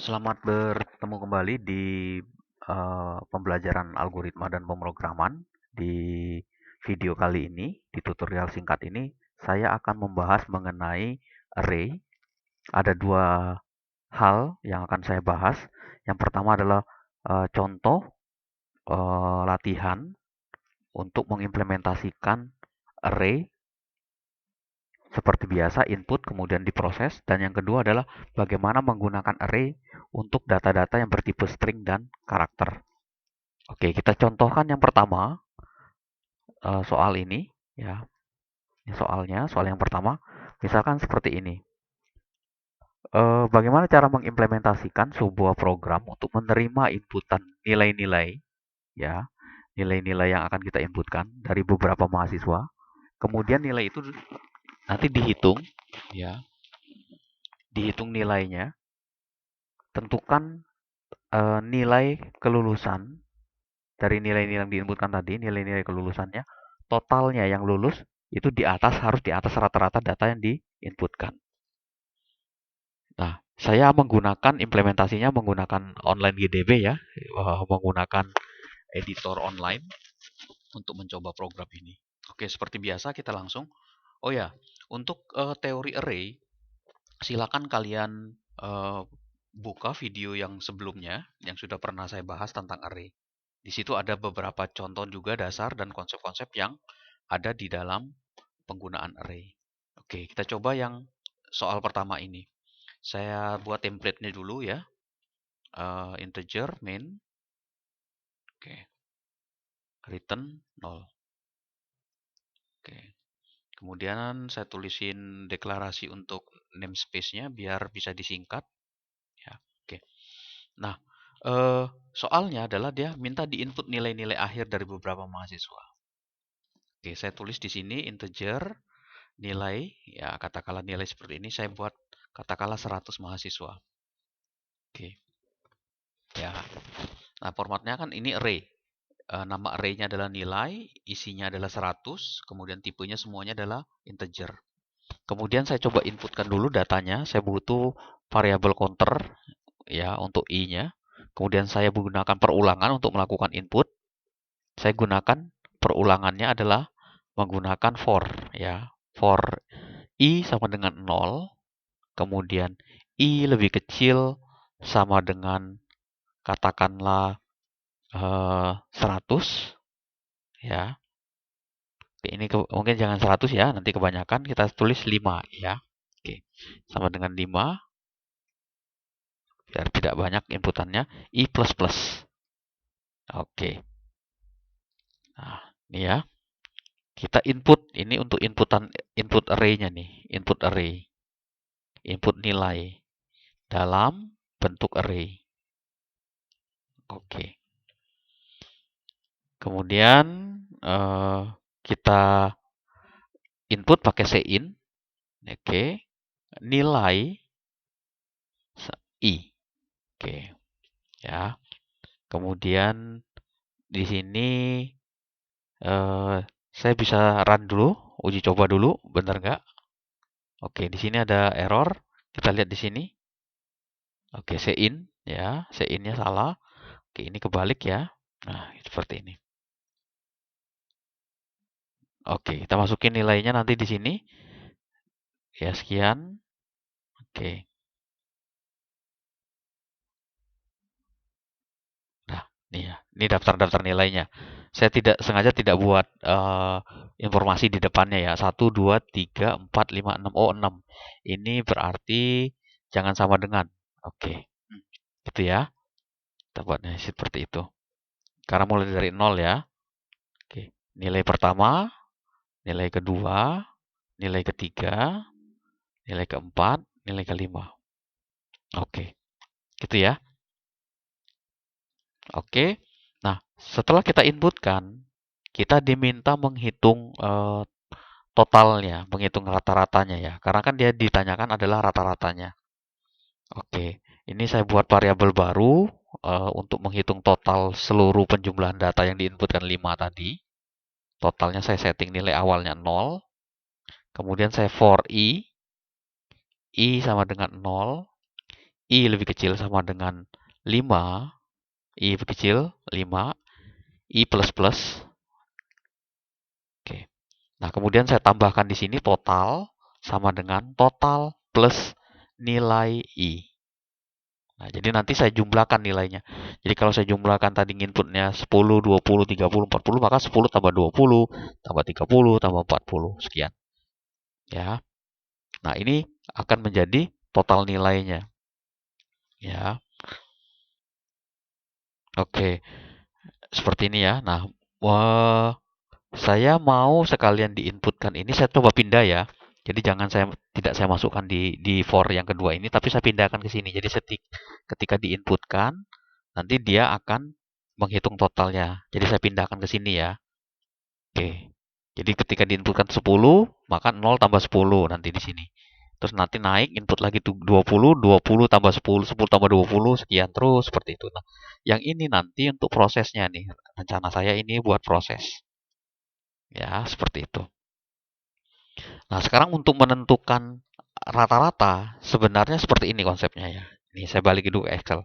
Selamat bertemu kembali di pembelajaran algoritma dan pemrograman. Di video kali ini, di tutorial singkat ini, saya akan membahas mengenai array. Ada dua hal yang akan saya bahas. Yang pertama adalah contoh latihan untuk mengimplementasikan array seperti biasa, input kemudian diproses. Dan yang kedua adalah bagaimana menggunakan array untuk data-data yang bertipe string dan karakter. Oke, kita contohkan yang pertama, soal ini. Ya, ini soalnya, soal yang pertama. Misalkan seperti ini. Bagaimana cara mengimplementasikan sebuah program untuk menerima inputan nilai-nilai, ya, nilai-nilai yang akan kita inputkan dari beberapa mahasiswa. Kemudian nilai itu nanti dihitung, ya, dihitung nilainya. Tentukan nilai kelulusan dari nilai-nilai yang diinputkan tadi, nilai-nilai kelulusannya, totalnya yang lulus itu harus di atas rata-rata data yang diinputkan. Nah, saya menggunakan implementasinya menggunakan online GDB ya, menggunakan editor online untuk mencoba program ini. Oke, seperti biasa kita langsung. Oh ya, untuk teori array, silakan kalian buka video yang sebelumnya yang sudah pernah saya bahas tentang array. Di situ ada beberapa contoh juga dasar dan konsep-konsep yang ada di dalam penggunaan array. Oke, kita coba yang soal pertama ini. Saya buat template-nya dulu ya. Integer main. Oke. Return 0. Oke. Kemudian saya tulisin deklarasi untuk namespace-nya biar bisa disingkat. Ya, oke. Nah, soalnya adalah dia minta di-input nilai-nilai akhir dari beberapa mahasiswa. Oke, saya tulis di sini integer nilai, ya katakanlah nilai seperti ini, saya buat katakanlah 100 mahasiswa. Oke, ya. Nah, formatnya kan ini array. Nama array-nya adalah nilai, isinya adalah 100, kemudian tipenya semuanya adalah integer. Kemudian saya coba inputkan dulu datanya, saya butuh variabel counter ya untuk i-nya. Kemudian saya menggunakan perulangan untuk melakukan input. Saya gunakan perulangannya adalah menggunakan for ya. For i sama dengan 0, kemudian i lebih kecil sama dengan katakanlah 100 ya. Oke, ini mungkin jangan 100 ya, nanti kebanyakan kita tulis 5 ya. Oke, sama dengan 5 biar tidak banyak inputannya i plus plus. Oke. Nah, ini ya. Kita input ini untuk input array-nya nih, input array. Input nilai dalam bentuk array. Oke. Kemudian kita input pakai cin. Oke. Nilai i. Oke. Ya. Kemudian di sini saya bisa run dulu, uji coba dulu, benar nggak? Oke, di sini ada error. Kita lihat di sini. Oke, cin ya, cin-nya salah. Oke, ini kebalik ya. Nah, seperti ini. Oke, kita masukin nilainya nanti di sini. Ya, sekian. Oke. Nah, ini ya. Ini daftar-daftar nilainya. Saya sengaja tidak buat informasi di depannya ya. 1, 2, 3, 4, 5, 6. Oh, 6. Ini berarti jangan sama dengan. Oke. Gitu ya. Kita buatnya seperti itu. Karena mulai dari 0 ya. Oke. Nilai pertama, nilai kedua, nilai ketiga, nilai keempat, nilai kelima. Oke. Gitu ya. Oke. Nah, setelah kita inputkan, kita diminta menghitung totalnya, menghitung rata-ratanya ya. Karena kan dia ditanyakan adalah rata-ratanya. Oke. Ini saya buat variabel baru untuk menghitung total seluruh penjumlahan data yang diinputkan 5 tadi. Totalnya saya setting nilai awalnya 0. Kemudian saya for i sama dengan 0. I lebih kecil sama dengan 5, I lebih kecil 5, I plus plus. Oke. Nah, kemudian saya tambahkan di sini total sama dengan total plus nilai I. Nah, jadi nanti saya jumlahkan nilainya. Jadi kalau saya jumlahkan tadi inputnya 10, 20, 30, 40, maka 10 tambah 20, tambah 30, tambah 40, sekian. Ya. Nah, ini akan menjadi total nilainya. Ya. Oke, seperti ini ya. Nah, saya mau sekalian diinputkan ini, saya coba pindah ya. Jadi jangan tidak saya masukkan di for yang kedua ini, tapi saya pindahkan ke sini. Jadi ketika diinputkan, nanti dia akan menghitung totalnya. Jadi saya pindahkan ke sini ya. Oke. Jadi ketika diinputkan 10, maka 0 tambah 10 nanti di sini. Terus nanti naik input lagi tuh 20, 20 tambah 10, 10 tambah 20, sekian terus seperti itu. Nah, yang ini nanti untuk prosesnya nih. Rencana saya ini buat proses. Ya, seperti itu. Nah, sekarang untuk menentukan rata-rata, sebenarnya seperti ini konsepnya ya. Ini saya balik dulu ke Excel.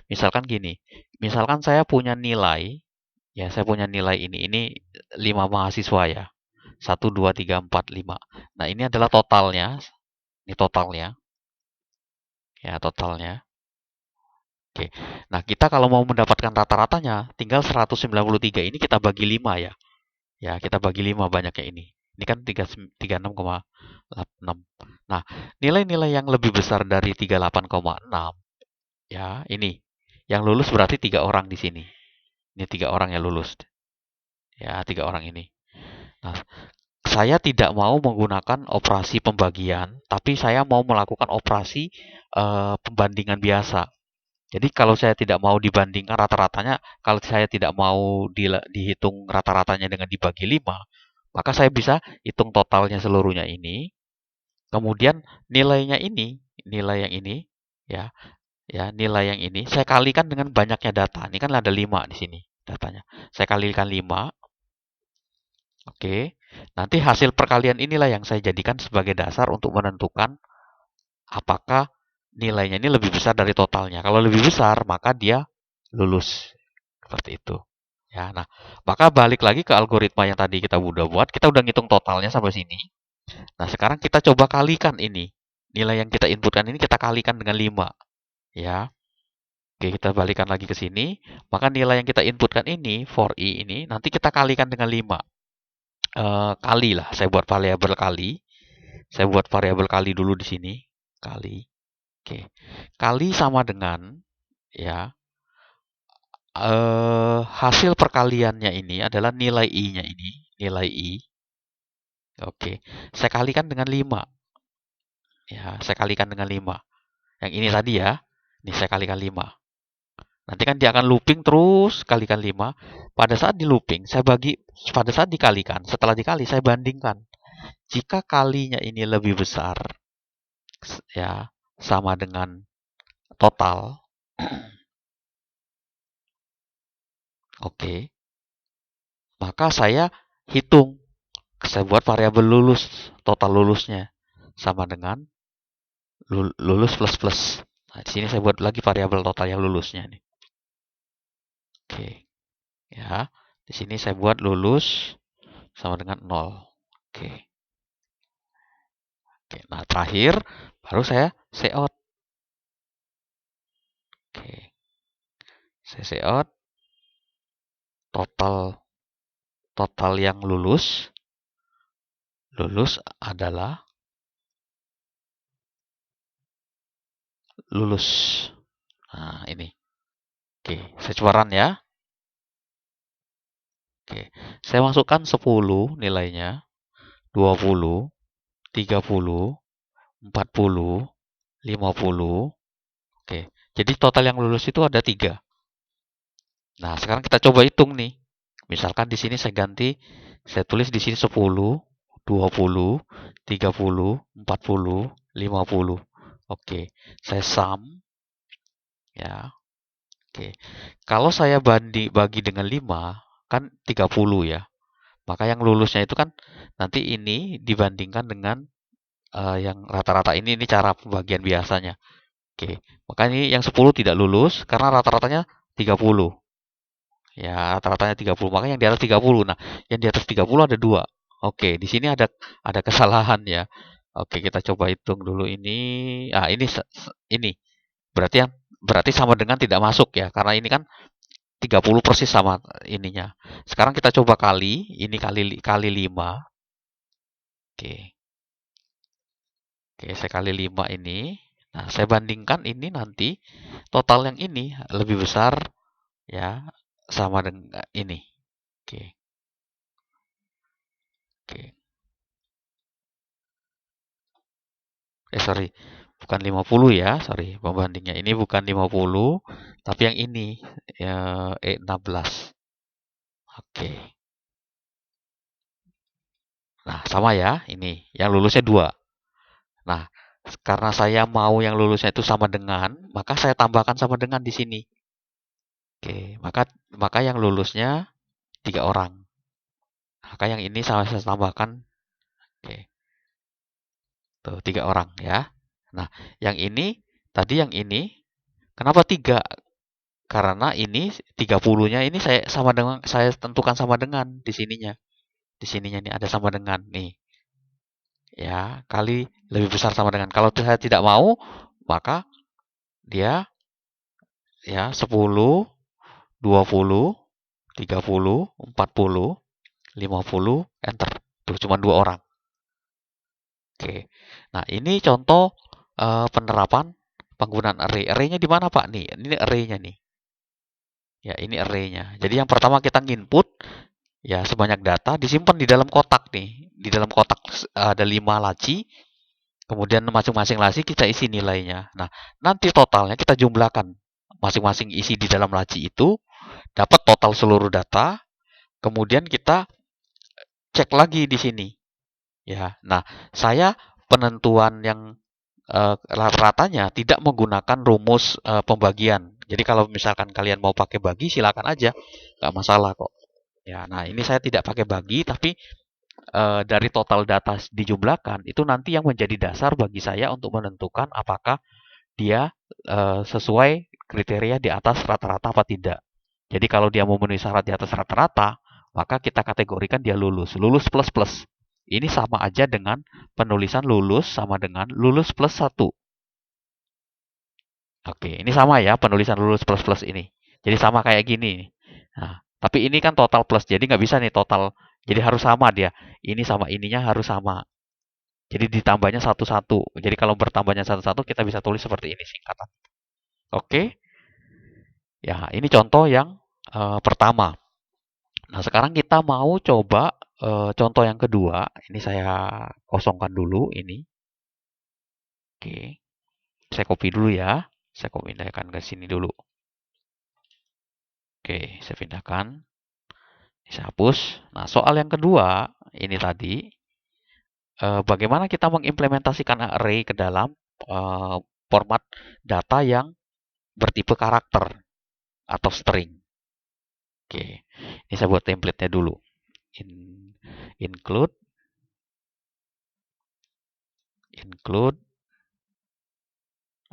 Misalkan gini, misalkan saya punya nilai, ya saya punya nilai ini 5 mahasiswa ya. 1, 2, 3, 4, 5. Nah, ini adalah totalnya. Ini totalnya. Ya, totalnya. Oke. Nah, kita kalau mau mendapatkan rata-ratanya, tinggal 193 ini kita bagi 5 ya. Ya, kita bagi 5 banyaknya ini. Ini kan 36,6. Nah, nilai-nilai yang lebih besar dari 38,6, ya, ini. Yang lulus berarti 3 orang di sini. Ini 3 orang yang lulus. Ya, 3 orang ini. Nah, saya tidak mau menggunakan operasi pembagian, tapi saya mau melakukan operasi pembandingan biasa. Jadi kalau saya tidak mau dibandingkan rata-ratanya, kalau saya tidak mau dihitung rata-ratanya dengan dibagi 5, maka saya bisa hitung totalnya seluruhnya ini. Kemudian nilainya ini, nilai yang ini, ya, ya, nilai yang ini saya kalikan dengan banyaknya data. Ini kan ada 5 di sini datanya. Saya kalikan 5. Oke. Nanti hasil perkalian inilah yang saya jadikan sebagai dasar untuk menentukan apakah nilainya ini lebih besar dari totalnya. Kalau lebih besar, maka dia lulus. Seperti itu. Ya, nah, maka balik lagi ke algoritma yang tadi kita udah buat, kita udah ngitung totalnya sampai sini. Nah, sekarang kita coba kalikan ini. Nilai yang kita inputkan ini kita kalikan dengan 5. Ya. Oke, kita balikan lagi ke sini. Maka nilai yang kita inputkan ini, for i ini, nanti kita kalikan dengan 5. Kali lah, saya buat variabel kali. Saya buat variabel kali dulu di sini. Kali. Oke. Kali sama dengan, ya, hasil perkaliannya ini adalah nilai i-nya ini. Nilai i. Oke. Saya kalikan dengan 5. Ya, saya kalikan dengan 5. Yang ini tadi ya. Ini saya kalikan 5. Nanti kan dia akan looping terus kalikan 5. Pada saat di looping, pada saat dikalikan, setelah dikali saya bandingkan. Jika kalinya ini lebih besar, ya, sama dengan total. Oke. Maka saya hitung. Saya buat variabel lulus, total lulusnya sama dengan lulus plus plus. Nah, di sini saya buat lagi variabel total yang lulusnya nih. Oke. Ya. Di sini saya buat lulus sama dengan 0. Oke. Oke. Nah, terakhir baru saya out. Oke. Saya out total yang lulus adalah lulus. Nah, ini. Oke, saya coba run ya. Oke, saya masukkan 10 nilainya, 20, 30, 40, 50. Oke, jadi total yang lulus itu ada 3. Nah, sekarang kita coba hitung nih. Misalkan di sini saya tulis di sini 10, 20, 30, 40, 50. Oke, saya sum. Ya, oke. Kalau saya bagi dengan 5, kan 30 ya. Maka yang lulusnya itu kan nanti ini dibandingkan dengan yang rata-rata ini cara pembagian biasanya. Oke, maka ini yang 10 tidak lulus karena rata-ratanya 30. Ya, rata-ratanya 30. Maka yang di atas 30. Nah, yang di atas 30 ada dua. Oke, di sini ada kesalahan ya. Oke, kita coba hitung dulu ini. Ah, ini berarti sama dengan tidak masuk ya, karena ini kan 30 persis sama ininya. Sekarang kita coba kali, ini kali 5. Oke. Oke, saya kali 5 ini. Nah, saya bandingkan ini nanti total yang ini lebih besar ya sama dengan ini. Oke. Oke. Sorry. Bukan 50 ya, sorry. Pembandingnya ini bukan 50, tapi yang ini ya 16. Oke. Nah, sama ya, ini yang lulusnya 2. Nah, karena saya mau yang lulusnya itu sama dengan, maka saya tambahkan sama dengan di sini. Oke, maka yang lulusnya 3 orang. Maka yang ini saya tambahkan. Oke, tuh 3 orang ya. Nah, yang ini tadi yang ini kenapa 3? Karena ini 30-nya ini saya tentukan sama dengan di sininya. Di sininya nih ada sama dengan nih. Ya, kali lebih besar sama dengan. Kalau saya tidak mau, maka dia ya 10, 20, 30, 40, 50, enter. Tuh cuma 2 orang. Oke. Nah, ini contoh penerapan penggunaan array. Array-nya di mana, Pak? Nih, ini array-nya nih. Ya, ini array-nya. Jadi yang pertama kita nginput ya sebanyak data disimpan di dalam kotak nih. Di dalam kotak ada 5 laci. Kemudian masing-masing laci kita isi nilainya. Nah, nanti totalnya kita jumlahkan. Masing-masing isi di dalam laci itu dapat total seluruh data. Kemudian kita cek lagi di sini. Ya, nah saya penentuan yang rata-ratanya tidak menggunakan rumus pembagian. Jadi kalau misalkan kalian mau pakai bagi, silakan aja, nggak masalah kok. Ya, nah ini saya tidak pakai bagi, tapi dari total data dijumlahkan itu nanti yang menjadi dasar bagi saya untuk menentukan apakah dia sesuai kriteria di atas rata-rata apa tidak. Jadi kalau dia memenuhi syarat di atas rata-rata, maka kita kategorikan dia lulus. Lulus plus plus. Ini sama aja dengan penulisan lulus sama dengan lulus plus 1. Oke, ini sama ya penulisan lulus plus plus ini. Jadi sama kayak gini. Nah, tapi ini kan total plus, jadi nggak bisa nih total. Jadi harus sama dia. Ini sama ininya harus sama. Jadi ditambahnya satu-satu. Jadi kalau bertambahnya satu-satu kita bisa tulis seperti ini singkatan. Oke, ya ini contoh yang pertama. Nah, sekarang kita mau coba contoh yang kedua. Ini saya kosongkan dulu ini. Oke. Saya copy dulu ya. Saya pindahkan ke sini dulu. Oke, saya pindahkan. Saya hapus. Nah, soal yang kedua ini tadi bagaimana kita mengimplementasikan array ke dalam format data yang bertipe karakter atau string. Oke. Ini saya buat template-nya dulu. Include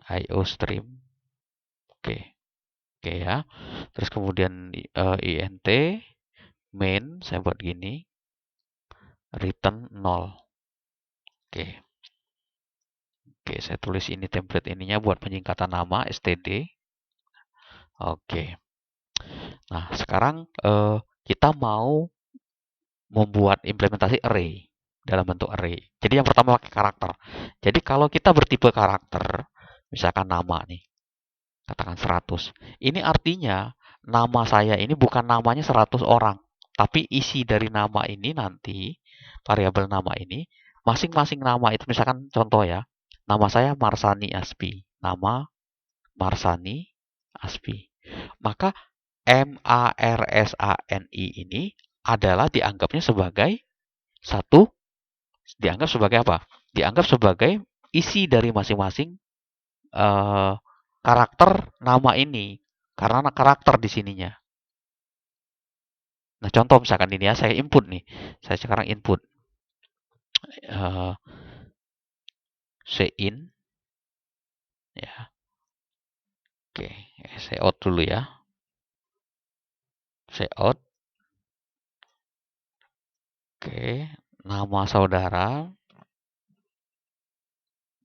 IOStream. Oke. Oke ya. Terus kemudian int main saya buat gini. Return 0. Oke. Oke, saya tulis ini template ininya buat penyingkatan nama std. Oke. Nah, sekarang kita mau membuat implementasi array dalam bentuk array. Jadi yang pertama pakai karakter. Jadi kalau kita bertipe karakter, misalkan nama nih, katakan 100. Ini artinya nama saya ini bukan namanya 100 orang, tapi isi dari nama ini nanti, variabel nama ini, masing-masing nama itu misalkan contoh ya, nama saya Marsani Aspi, nama Marsani Aspi. Maka MARSANI ini adalah dianggap sebagai apa? Dianggap sebagai isi dari masing-masing eh, karakter nama ini karena karakter di sininya. Nah, contoh misalkan ini ya, saya input nih. Saya sekarang input sein ya. Saya out dulu ya. Saya out. Oke. Nama saudara.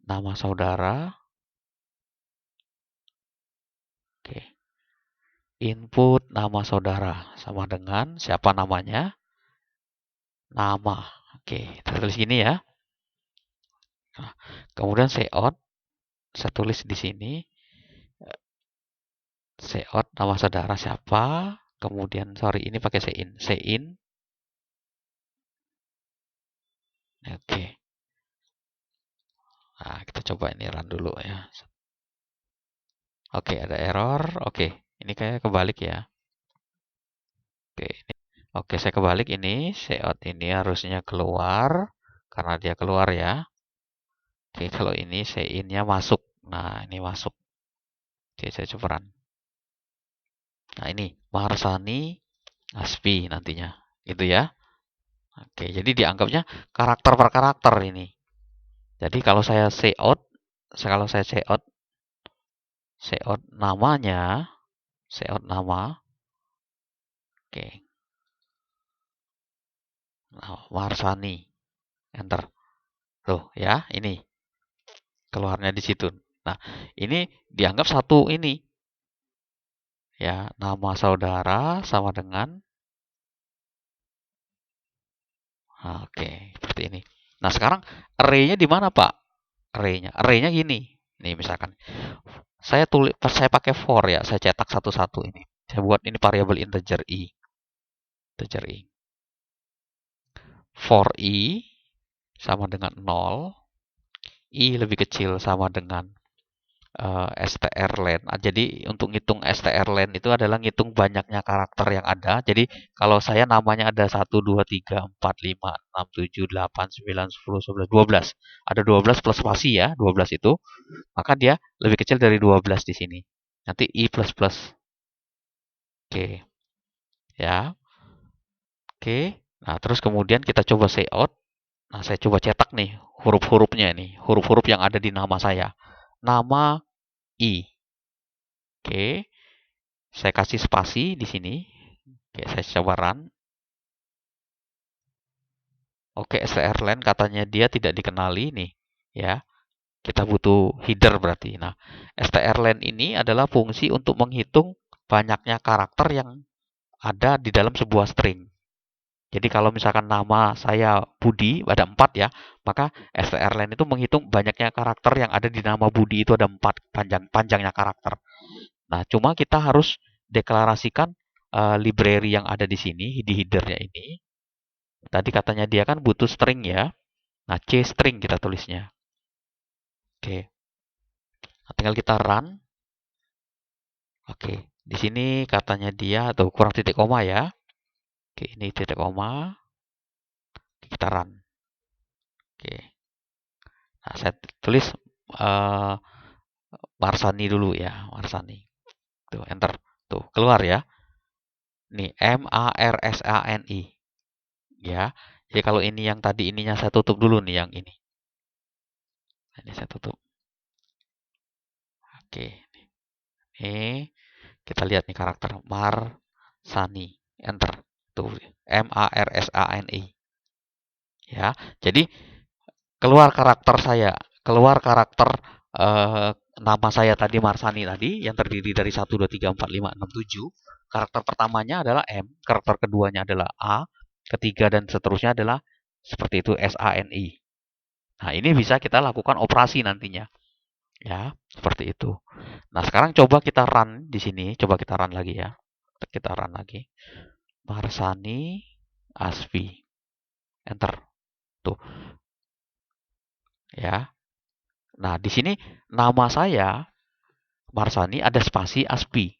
Nama saudara. Oke. Input nama saudara sama dengan siapa namanya? Nama. Oke, kita tulis gini ya. Nah, kemudian say out. Saya tulis di sini. Say out nama saudara siapa. Kemudian, sorry, ini pakai say in. Say in. Oke. Nah, kita coba ini run dulu ya. Oke, ada error. Oke, ini kayak kebalik ya. Oke, oke, saya kebalik ini. Say out ini harusnya keluar. Karena dia keluar ya. Oke, kalau ini say in-nya masuk. Nah, ini masuk. Oke, saya coba run. Nah, ini Marsani Aspi nantinya. Gitu ya. Oke, jadi dianggapnya karakter per karakter ini. Jadi kalau saya say out, kalau saya say out namanya, say out nama. Oke. Nah, Marsani. Enter. Tuh ya, ini keluarnya di situ. Nah, ini dianggap satu ini. Ya, nama saudara sama dengan oke, seperti ini. Nah, sekarang array-nya di mana, Pak? Array-nya. Array-nya gini. Nih, misalkan saya tulis pas saya pakai for ya, saya cetak satu-satu ini. Saya buat ini variabel integer i. Integer i. For i sama dengan 0, i lebih kecil sama dengan strlen. Jadi untuk ngitung strlen itu adalah ngitung banyaknya karakter yang ada. Jadi kalau saya namanya ada 1, 2, 3, 4, 5, 6, 7, 8, 9, 10, 11, 12. Ada 12 plus spasi ya, 12 itu. Maka dia lebih kecil dari 12 di sini. Nanti i plus plus. Oke. Ya. Oke. Nah, terus kemudian kita coba say out. Nah, saya coba cetak nih huruf-hurufnya ini. Huruf-huruf yang ada di nama saya. Nama i. Oke. Saya kasih spasi di sini. Oke, saya coba run. Oke, strlen katanya dia tidak dikenali nih, ya. Kita butuh header berarti. Nah, strlen ini adalah fungsi untuk menghitung banyaknya karakter yang ada di dalam sebuah string. Jadi kalau misalkan nama saya Budi ada 4 ya, maka strlen itu menghitung banyaknya karakter yang ada di nama Budi itu ada 4 panjangnya karakter. Nah, cuma kita harus deklarasikan library yang ada di sini di headernya ini. Tadi katanya dia kan butuh string ya. Nah, C string kita tulisnya. Oke. Nah, tinggal kita run. Oke. Di sini katanya dia atau kurang titik koma ya. Oke, ini titik koma. Kita run. Oke. Nah, saya tulis Marsani dulu ya, Marsani. Tuh, enter. Tuh, keluar ya. Nih, Marsani. Ya. Jadi kalau ini yang tadi ininya saya tutup dulu nih yang ini. Ini saya tutup. Oke. Ini kita lihat nih karakter Marsani. Enter. Tuh, Marsani. Ya. Jadi keluar karakter saya, keluar karakter nama saya tadi Marsani tadi yang terdiri dari 1 2 3 4 5 6 7. Karakter pertamanya adalah M, karakter keduanya adalah A, ketiga dan seterusnya adalah seperti itu SANI. Nah, ini bisa kita lakukan operasi nantinya. Ya, seperti itu. Nah, sekarang coba kita run di sini, coba kita run lagi ya. Kita run lagi. Marsani Asfi. Enter. Tuh. Ya. Nah, di sini nama saya Marsani ada spasi Aspi.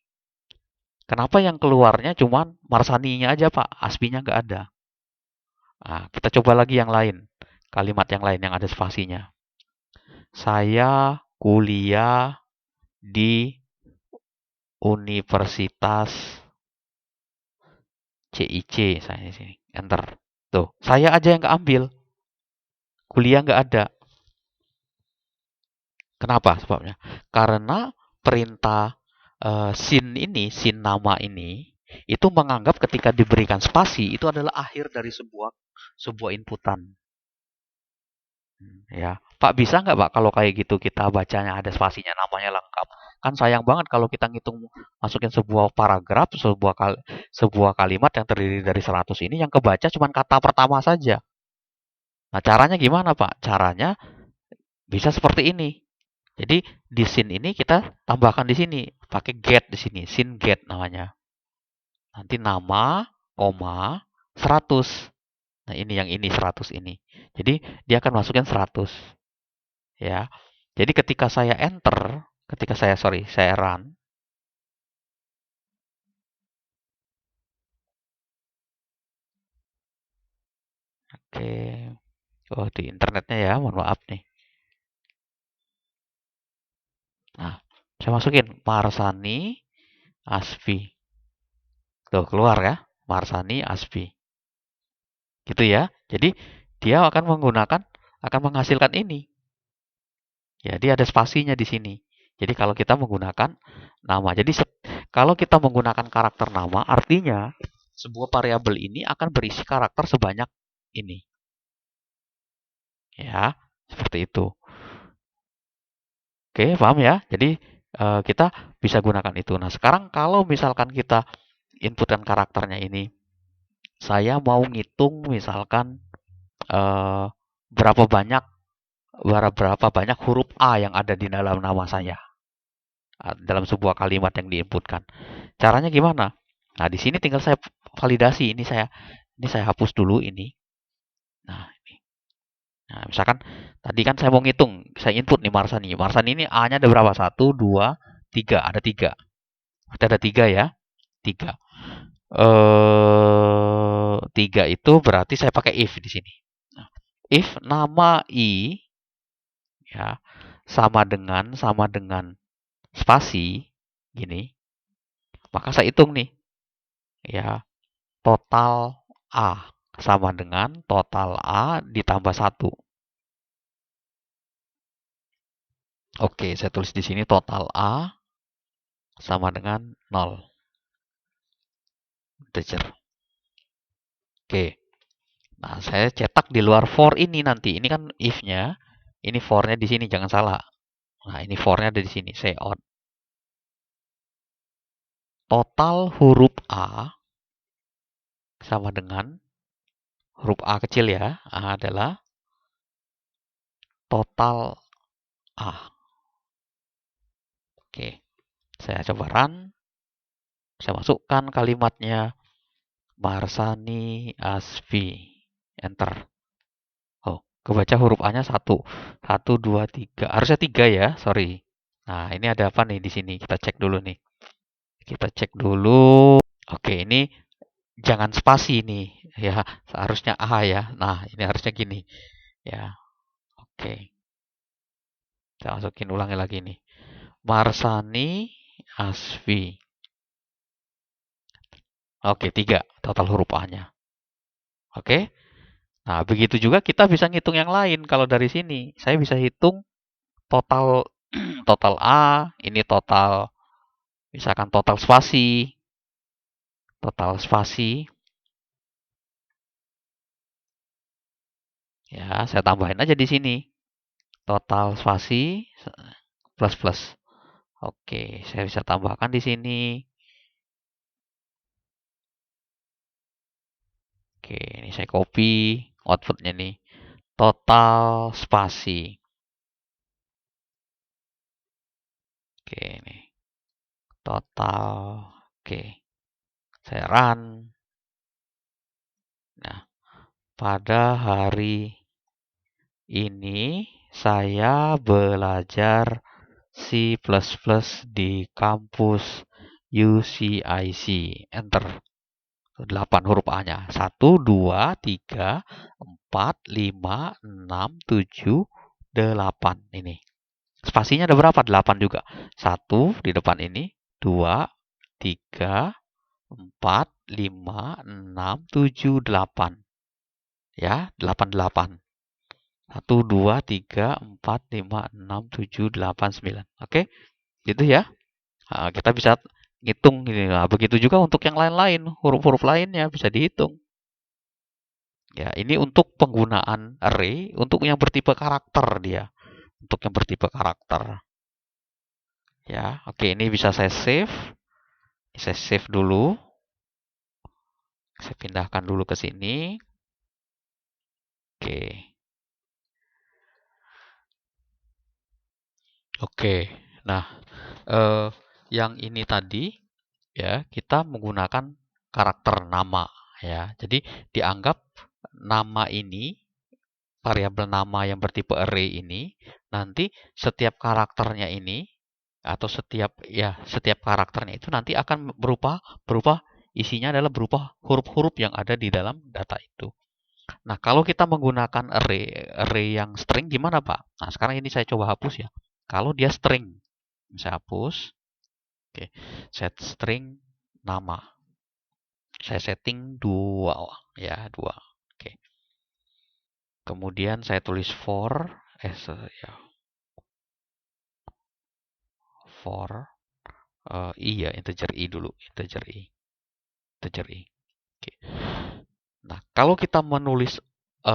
Kenapa yang keluarnya cuma Marsaninya aja, Pak? Aspinya nggak ada. Nah, kita coba lagi yang lain. Kalimat yang lain yang ada spasinya. Saya kuliah di Universitas CIC. Saya di sini. Enter. Tuh, saya aja yang keambil. Kuliah nggak ada. Kenapa sebabnya? Karena perintah sin nama ini itu menganggap ketika diberikan spasi itu adalah akhir dari sebuah inputan. Ya, Pak, bisa nggak Pak kalau kayak gitu kita bacanya ada spasinya, namanya lengkap? Kan sayang banget kalau kita ngitung masukin sebuah paragraf, sebuah kalimat yang terdiri dari 100 ini yang kebaca cuma kata pertama saja. Nah, caranya gimana Pak? Caranya bisa seperti ini. Jadi di sin ini kita tambahkan di sini pakai get di sini, sin get namanya. Nanti nama, koma, 100. Nah, ini yang ini 100 ini. Jadi dia akan masukin 100 ya. Jadi ketika saya enter, saya run. Oke. Oh, di internetnya ya, mohon maaf nih. Nah, saya masukin Marsani Asfi. Tuh, keluar ya. Marsani Asfi. Gitu ya. Jadi dia akan menghasilkan ini. Jadi ada spasinya di sini. Jadi kalau kita menggunakan nama. Jadi kalau kita menggunakan karakter nama, artinya sebuah variabel ini akan berisi karakter sebanyak ini. Ya, seperti itu. Oke, paham ya? Jadi kita bisa gunakan itu. Nah, sekarang kalau misalkan kita inputkan karakternya ini, saya mau ngitung misalkan eh, berapa banyak berapa banyak huruf A yang ada di dalam nama saya dalam sebuah kalimat yang diinputkan. Caranya gimana? Nah, di sini tinggal saya validasi. Ini saya hapus dulu ini. Nah, ini. Nah, misalkan tadi kan saya mau ngitung, saya input nih Marsani. Marsani ini A-nya ada berapa? 1, 2, 3. Ada 3. Ada 3 ya. 3. 3 itu berarti saya pakai if di sini. Nah, if nama I ya sama dengan spasi gini, maka saya hitung nih ya total A sama dengan total A ditambah 1. Oke, saya tulis di sini total A sama dengan 0. Integer. Oke. Nah, saya cetak di luar for ini nanti. Ini kan if-nya. Ini for-nya di sini, jangan salah. Nah, ini for-nya ada di sini. Say on. Total huruf A sama dengan huruf A kecil ya, A adalah total A. Oke, saya coba run. Saya masukkan kalimatnya Marsani Asfi. Enter. Oh, kebaca huruf A-nya 1. 1, 2, 3. Harusnya 3 ya, sorry. Nah, ini ada apa nih di sini? Kita cek dulu nih. Kita cek dulu. Oke, ini jangan spasi nih. Ya, seharusnya A ya. Nah, ini harusnya gini. Ya, oke. Saya masukin ulangi lagi nih. Marsani Asfi. Oke, 3 total huruf A-nya. Oke. Nah, begitu juga kita bisa ngitung yang lain. Kalau dari sini, saya bisa hitung total total A, ini total misalkan total spasi. Ya, saya tambahin aja di sini. Total spasi plus plus. Oke, saya bisa tambahkan di sini. Oke, ini saya copy outputnya nih. Total spasi. Oke, ini. Total. Oke. Saya run. Nah, pada hari ini saya belajar C++ di kampus UCIC. Enter. 8 huruf A-nya. 1, 2, 3, 4, 5, 6, 7, 8. Ini. Spasinya ada berapa? 8 juga. 1 di depan ini. 2, 3, 4, 5, 6, 7, 8. Ya, 8, 8. 1, 2, 3, 4, 5, 6, 7, 8, 9. Oke, gitu ya. Nah, kita bisa ngitung ini. Nah, begitu juga untuk yang lain-lain, huruf-huruf lainnya bisa dihitung. Ya, ini untuk penggunaan array untuk yang bertipe karakter dia. Untuk yang bertipe karakter. Ya, oke, ini bisa saya save. Saya save dulu. Saya pindahkan dulu ke sini. Oke. Oke. Nah, eh, yang ini tadi ya, kita menggunakan karakter nama ya. Jadi dianggap nama ini, variabel nama yang bertipe array ini, nanti setiap karakternya ini atau setiap karakternya itu nanti akan berupa berupa isinya adalah berupa huruf-huruf yang ada di dalam data itu. Nah, kalau kita menggunakan array yang string gimana, Pak? Nah, sekarang ini saya coba hapus ya. Kalau dia string, saya hapus. Oke, set string nama. Saya setting 2 ya, 2. Oke. Kemudian saya tulis ya, for i ya, integer i dulu, integer i. Integer i. Oke. Nah, kalau kita menulis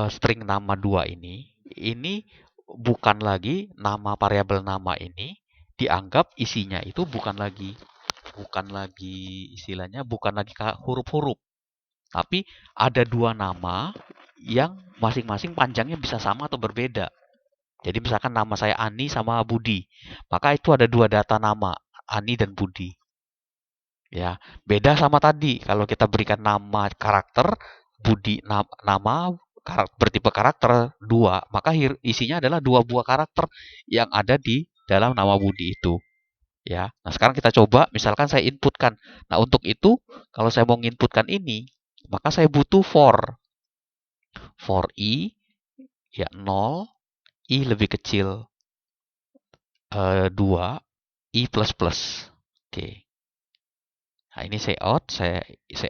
string nama 2 ini bukan lagi nama variabel nama ini dianggap isinya itu bukan lagi istilahnya bukan lagi huruf-huruf, tapi ada dua nama yang masing-masing panjangnya bisa sama atau berbeda. Jadi misalkan nama saya Ani sama Budi, maka itu ada dua data nama, Ani dan Budi. Ya, beda sama tadi. Kalau kita berikan nama karakter, Budi nama bertipe karakter 2, maka isinya adalah dua buah karakter yang ada di dalam nama Budi itu. Ya. Nah, sekarang kita coba misalkan saya inputkan. Nah, untuk itu kalau saya mau inputkan ini, maka saya butuh for i ya 0, i lebih kecil 2, i plus plus. Oke. Nah, ini saya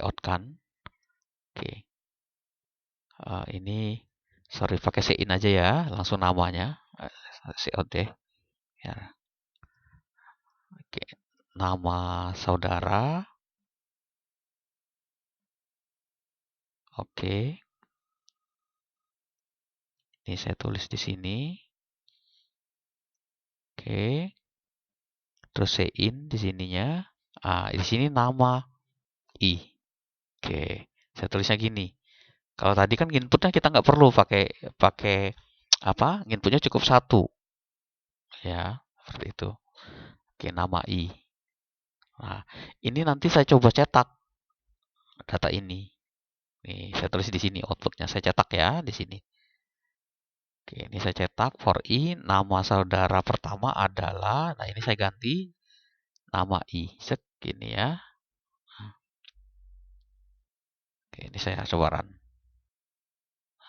outkan. Oke. Ini sorry pakai sein aja ya, langsung namanya. Out deh. Ya. Oke. Nama saudara. Oke. Ini saya tulis di sini. Oke. Terus sein di sininya. Di sini nama i. Oke. Saya tulisnya gini. Kalau tadi kan inputnya kita nggak perlu pakai pakai apa? Inputnya cukup 1. Ya, seperti itu. Oke, nama i. Nah, ini nanti saya coba cetak data ini. Nih, saya tulis di sini outputnya. Saya cetak ya di sini. Oke, ini saya cetak for i. Nama saudara pertama adalah, nah ini saya ganti nama i. Segini ya. Oke, ini saya coba run.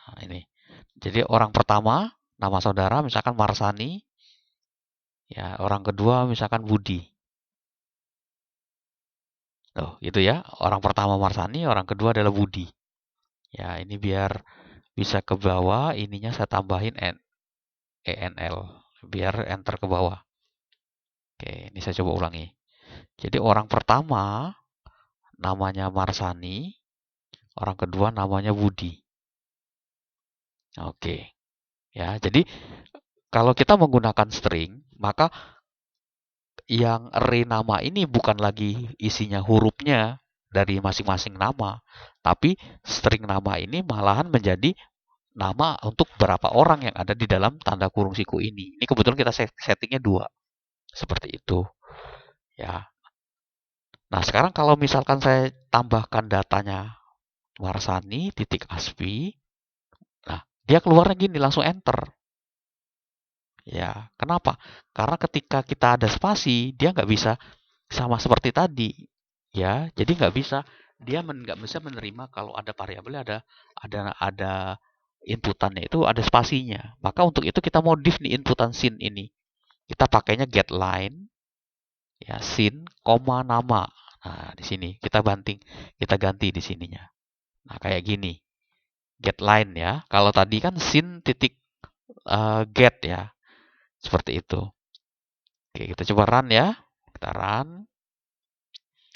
Nah, ini. Jadi orang pertama, nama saudara misalkan Marsani. Ya, orang kedua misalkan Budi. Loh, gitu ya. Orang pertama Marsani, orang kedua adalah Budi. Ya, ini biar bisa ke bawah, ininya saya tambahin enl biar enter ke bawah. Oke, ini saya coba ulangi. Jadi orang pertama namanya Marsani, orang kedua namanya Budi. Oke. Ya, jadi kalau kita menggunakan string, maka yang array nama ini bukan lagi isinya hurufnya dari masing-masing nama, tapi string nama ini malahan menjadi nama untuk berapa orang yang ada di dalam tanda kurung siku ini. Ini kebetulan kita settingnya 2. Seperti itu. Ya. Nah, sekarang kalau misalkan saya tambahkan datanya Marsani titik aspi, nah dia keluarnya gini langsung enter. Ya, kenapa? Karena ketika kita ada spasi, dia nggak bisa sama seperti tadi. Ya, jadi nggak bisa nggak bisa menerima kalau ada variabel ada inputannya itu ada spasinya. Maka untuk itu kita modif nih inputan sin ini. Kita pakainya getLine ya sin koma nama. Nah, di sini kita ganti di sininya. Nah, kayak gini. GetLine ya. Kalau tadi kan sin titik get ya. Seperti itu. Oke, kita coba run ya. Kita run.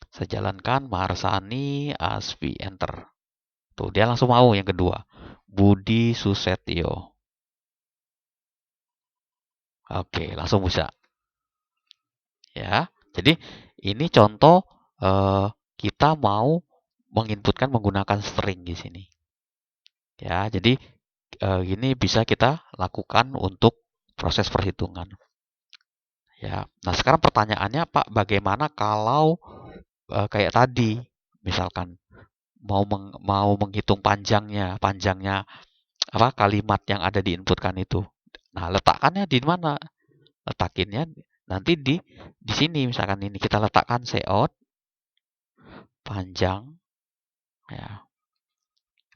Saya jalankan Marsani Asfi, enter. Tuh, dia langsung mau yang kedua. Budi Susetio. Oke, langsung bisa. Ya. Jadi ini contoh kita mau menginputkan menggunakan string di sini. Ya, jadi ini bisa kita lakukan untuk proses perhitungan. Ya. Nah, sekarang pertanyaannya, Pak, bagaimana kalau kayak tadi, misalkan mau menghitung panjangnya apa kalimat yang ada diinputkan itu. Nah, letakkannya di mana? Letakinnya nanti di sini, misalkan ini kita letakkan cout panjang, ya.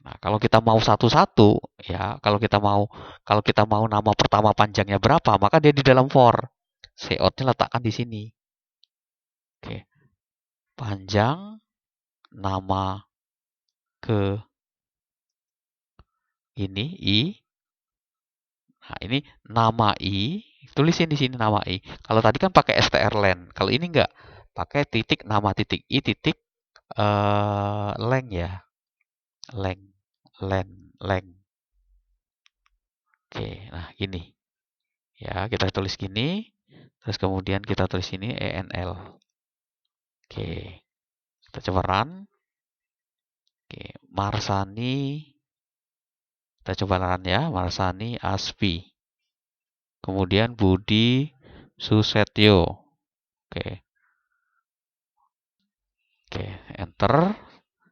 Nah, kalau kita mau satu-satu, ya, kalau kita mau nama pertama panjangnya berapa, maka dia di dalam for. Cout-nya letakkan di sini. Oke. Panjang nama ke ini i. Nah, ini nama i, tulisin di sini nama i. Kalau tadi kan pakai strlen, kalau ini enggak, pakai titik nama titik i titik leng ya. Leng. Oke, nah gini. Ya, kita tulis gini. Terus kemudian kita tulis ini enl. Oke. Kita coba run. Oke, Marsani. Kita coba run ya, Marsani Aspi. Kemudian Budi Susetio. Oke. Oke, enter.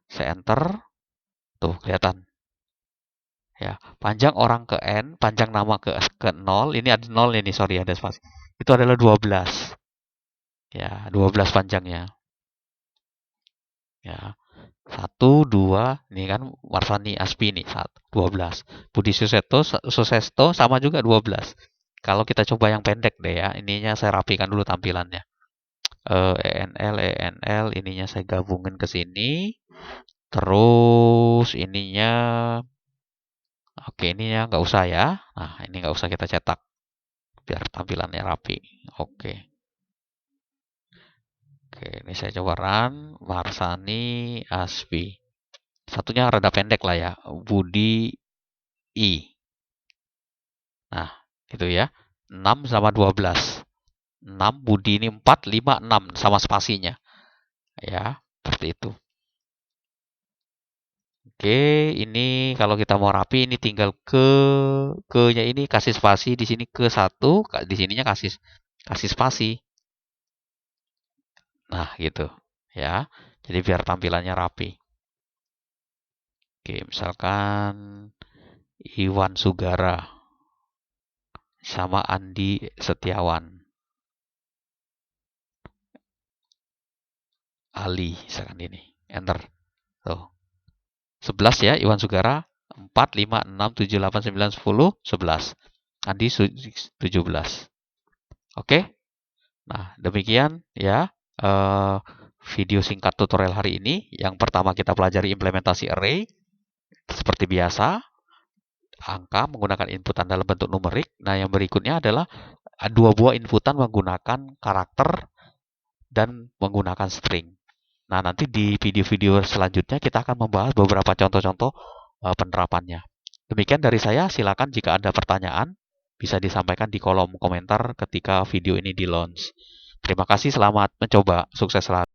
Saya enter. Tuh, kelihatan. Ya, panjang orang ke N, panjang nama ke 0. Ini ada 0 ini, sorry ada spasi. Itu adalah 12. Ya, 12 panjangnya. Ya. 1, 2, ini kan Marsani Aspi nih, 12. Budi Susesto sama juga 12. Kalau kita coba yang pendek deh ya, ininya saya rapikan dulu tampilannya. ENL, ininya saya gabungin ke sini. Terus ininya, oke, ininya nggak usah ya. Nah, ini nggak usah kita cetak, biar tampilannya rapi. Oke. Oke, ini saya coba run, Marsani Aspi. Satunya rada pendek lah ya, Budi I. Nah, gitu ya. 6 sama 12. 6, Budi ini 4, 5, 6 sama spasinya. Ya, seperti itu. Oke, ini kalau kita mau rapi ini tinggal ke-nya ini kasih spasi di sini ke 1, di sininya kasih spasi. Nah, gitu. Ya. Jadi biar tampilannya rapi. Oke, misalkan Iwan Sugara sama Andi Setiawan. Ali, misalkan ini. Enter. Tuh. 11 ya, Iwan Sugara. 4, 5, 6, 7, 8, 9, 10, 11. Andi 17. Oke. Nah, demikian ya video singkat tutorial hari ini. Yang pertama kita pelajari implementasi array. Seperti biasa, angka menggunakan inputan dalam bentuk numerik. Nah, yang berikutnya adalah dua buah inputan menggunakan karakter dan menggunakan string. Nah, nanti di video-video selanjutnya kita akan membahas beberapa contoh-contoh penerapannya. Demikian dari saya, silakan jika ada pertanyaan bisa disampaikan di kolom komentar ketika video ini di-launch. Terima kasih, selamat mencoba, sukses selalu.